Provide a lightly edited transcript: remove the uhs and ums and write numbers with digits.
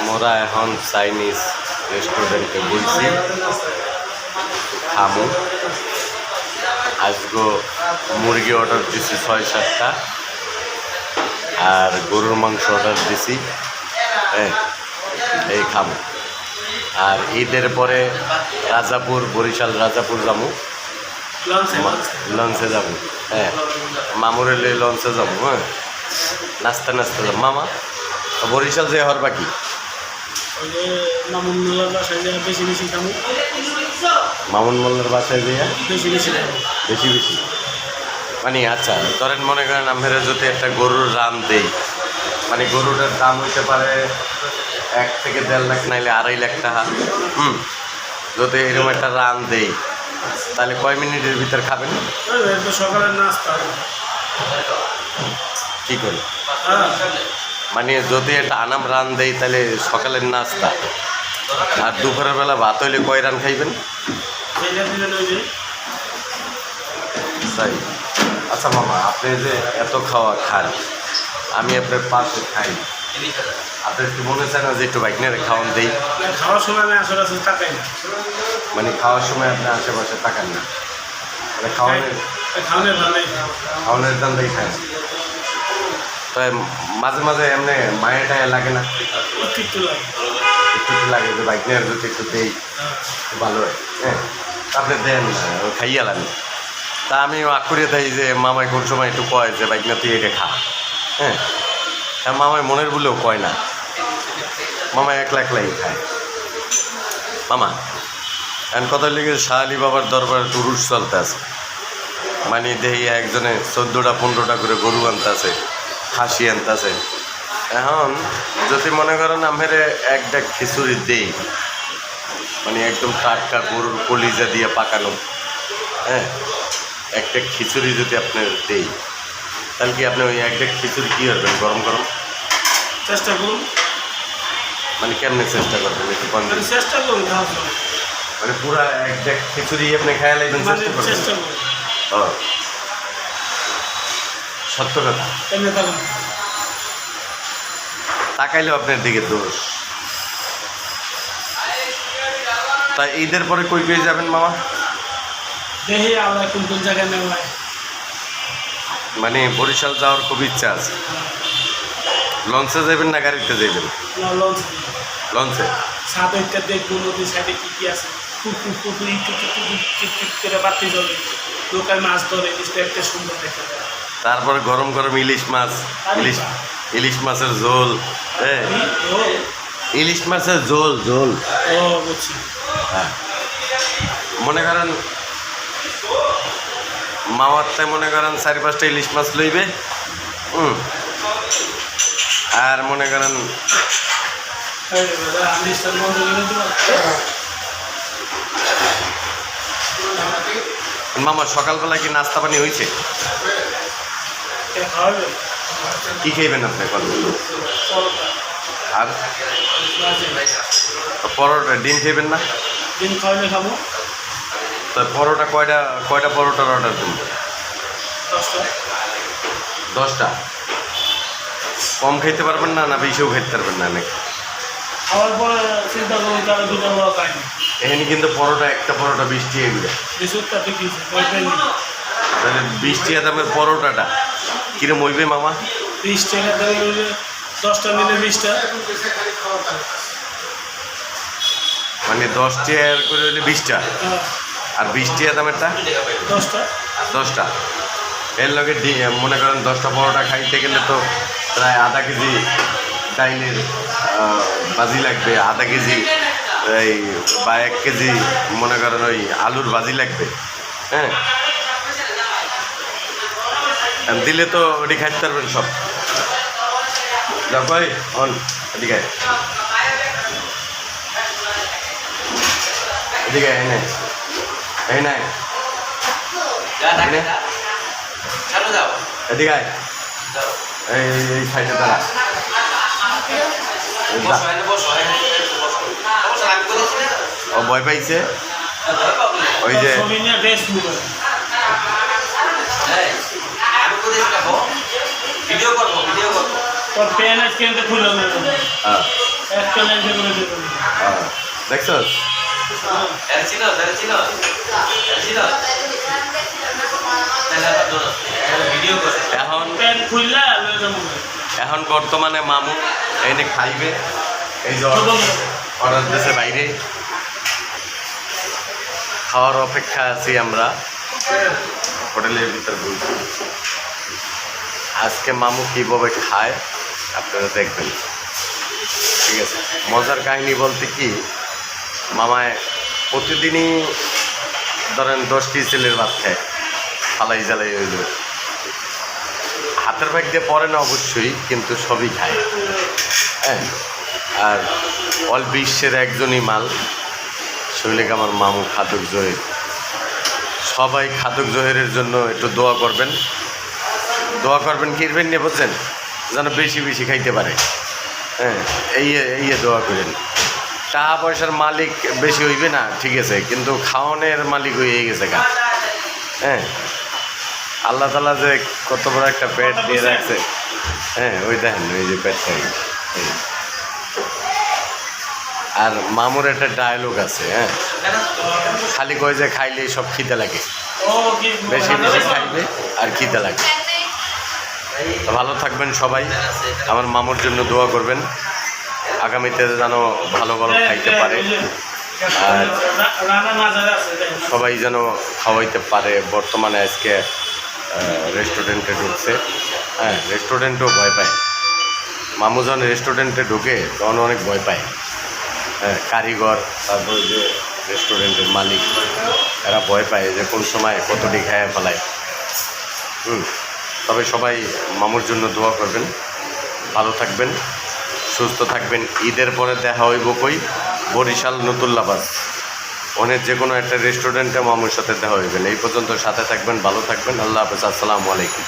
মোরা এখন চাইনিজ রেস্টুরেন্টে বলছি খামু। আজকে মুরগি অর্ডার দিছি ৬-৭টা আর গরুর মাংস অর্ডার দিছি। হ্যাঁ, এই খামু। আর ঈদের পরে রাজাপুর, বরিশাল রাজাপুর যাবো, লঞ্চে যাবো। হ্যাঁ, মামুরের লঞ্চে যাবো। হ্যাঁ, নাস্তা যাবো। মামা বরিশাল যে হওয়ার বাকি মামুন মোল্লার বাসায় যেয়ে বেশি মানে আচ্ছা ধরেন মনে করেন আমরা যদি একটা গরুর রান দেই, মানে গরুটার দাম হইতে পারে 1 থেকে 1.5 লাখ, নাইলে 2.5 লাখ টাকা। যদি এরকম একটা রান দেই তাহলে কয় মিনিটের ভিতর খাবেন? সকালের নাস্তা কি করি মানে যদি একটা আনাম রান দেই তাহলে সকালের নাস্তা, আর দুপুরের বেলা ভাত হইলে কয় রান খাইবেন? তাই? আচ্ছা মামা, আপনি যে এত খাওয়া খান, আমি আপনার পাশে খাই, আপনার একটু মনে চায় না যে একটু বাইকনারে খাওয়ান দেই? খাওয়ার সময় আমি আসলে টাকাই না, মানে খাওয়ার সময় আপনি আশেপাশে তাকান না, মানে খাওয়ানোর দাম দিয়ে খান। তাই মাঝে মাঝে এমনি মায়া টায়া লাগে না? একটু লাগে যে বাইকনার যদি একটু দেই ভালো হয়। হ্যাঁ, আপনি দেন না, খাইয়া লাগে। তা আমি আকুড়িয়ে দেয় যে মামাই কোন সময় একটু কয় যে বাইক না তুই এটা খা। হ্যাঁ, মামাই মনের বলেও কয় না, মামা একলাই খায়। মামা এখন কথা লেগে শাহ আলী বাবার দরবারে টুরুস চলতে আছে, মানে দেখি একজনে 14টা-15টা করে গরু আনতেছে, খাসি আনতেছে। এখন যদি মনে করেন আমার একটা খিচুড়ি দেই, মানে একদম টাটকা গরুর কলিজা দিয়ে পাকানো, হ্যাঁ, একটা খিচুড়ি যদি আপনার দেই তাহলে কি আপনি ওই একটা খিচুড়ি কী করবেন? গরম চেষ্টা করুন। মানে কেমনে চেষ্টা করবেন? একটু কম চেষ্টা করুন, মানে পুরা একটা খিচুড়ি আপনি খেয়াল লাগবেন চেষ্টা করবেন? ও সত্য কথা, তাকাইলেও আপনার দিকে দোষ। তা ঈদের পরে কই পেয়ে যাবেন মামা? দেখি আমরা কোন জায়গায় নেওয়া, মানে বরিশাল যাওয়ার খুব ইচ্ছা আছে। লঞ্চে যাবেন না গাড়িতে যাবেন? লঞ্চে। সাদটা দেখবো নদীর সাইডে কি আছে, বাতি জলে লোকায় মাছ ধরে, একটা সুন্দর দেখা যায়। তারপরে গরম গরম ইলিশ মাছ, ইলিশ মাছের ঝোল। হ্যাঁ, ইলিশ মাছের ঝোল। ও বুঝছি। হ্যাঁ, মনে করেন মামারটায় মনে করেন 4-5টা ইলিশ মাছ লইবে। আর মনে করেন মামা সকালবেলা কি নাস্তা পানি হয়েছে? কি খাইবেন আপনি? আর পরোটা, ডিম খাইবেন না? ডিম খাওয়ালে খাবো। তো পরোটা কয়টা পরোটার অর্ডার দেবেন? 10টা। কম খাইতে পারবেন না, না বেশিও খাইতে পারবেন না? নাকি খাওয়ার পরে চিন্তা করুন তারা দুটো বড় খায়নি। এখানে কিন্তু পরোটা, একটা পরোটা 20 টাকা এগুলো। তাহলে 20 টাকা দামের পরোটাটা কিরম হইবে মামা? 20 টাকা দাম হইলে 10টা নিলে 20টা, মানে 10 টাকা করে হইলে 20টা, আর 20 টাকা দামেরটা 10টা। এর লগে মনে করেন 10টা পরোটা খাইতে গেলে তো প্রায় আধা কেজি ডাইলের ভাজি লাগবে, আধা কেজি এই বা 1 কেজি মনে করেন ওই আলুর ভাজি লাগবে। হ্যাঁ, দিলে তো ওটি খাইতে পারবেন সব। ভাই অন এদিকে এদিকে এই নাই এদিকে এই সাইডে দাঁড়া। ও ভয় পাইছে ওই যে ভিডিও করবো তোর প্যান আজকে খুলে একটা দেখছস এখন এখন বর্তমানে মামু এনে খাইবে এই যে অর্ডার দেশে বাইরে খাওয়ার অপেক্ষা আছি আমরা হোটেলের ভিতর বলছি আজকে মামু কীভাবে খায় আপনারা দেখবেন ঠিক আছে মজার কাহিনী বলতে কি মামায় প্রতিদিনই ধরেন 10টি ছেলের ভাত খায় ফালাই জ্বালাই হইল হাতের ব্যাগ দিয়ে পরে না অবশ্যই কিন্তু সবই খায় হ্যাঁ আর অল বিশ্বের একজনই মাল শৈলেক আমার মামু খাদক জহির সবাই খাদক জহিরের জন্য একটু দোয়া করবেন কিরবেন নিয়ে বুঝছেন যেন বেশি বেশি খাইতে পারে হ্যাঁ এই দোয়া করেন টাকা পয়সার মালিক বেশি হইবে না ঠিক আছে কিন্তু খাওয়ানোর মালিক হয়ে গেছে গা হ্যাঁ আল্লাহ তালা যে কত বড় একটা পেট দিয়ে রাখছে হ্যাঁ ওই দেখেন ওই যে পেটটাই আর মামুর একটা ডায়লগ আছে হ্যাঁ খালি কয় যে খাইলে সব খিদে লাগে বেশি বেশি খাইবে আর খিদে লাগে ভালো থাকবেন সবাই আমার মামুর জন্য দোয়া করবেন আগামীতে যেন ভালো ভালো খাইতে পারে আর সবাই যেন খাওয়াইতে পারে বর্তমানে আজকে রেস্টুরেন্টে ঢুকছে হ্যাঁ রেস্টুরেন্টেও ভয় পায় মামু যখন রেস্টুরেন্টে ঢুকে তখন অনেক ভয় পায় হ্যাঁ কারিগর তারপর যে রেস্টুরেন্টের মালিক এরা ভয় পায় যে কোন সময় কতটি খায় ফেলায় তবে সবাই মামুর জন্য দোয়া করবেন ভালো থাকবেন সুস্থ থাকবেন ঈদের পরে দেখা হইব কই বরিশাল নতুল্লাবাদ অনেক যে কোনো একটা রেস্টুরেন্টে মামুর সাথে দেখা হইবেন এই পর্যন্ত সাথে থাকবেন ভালো থাকবেন আল্লাহ হাফেজ আসসালামু আলাইকুম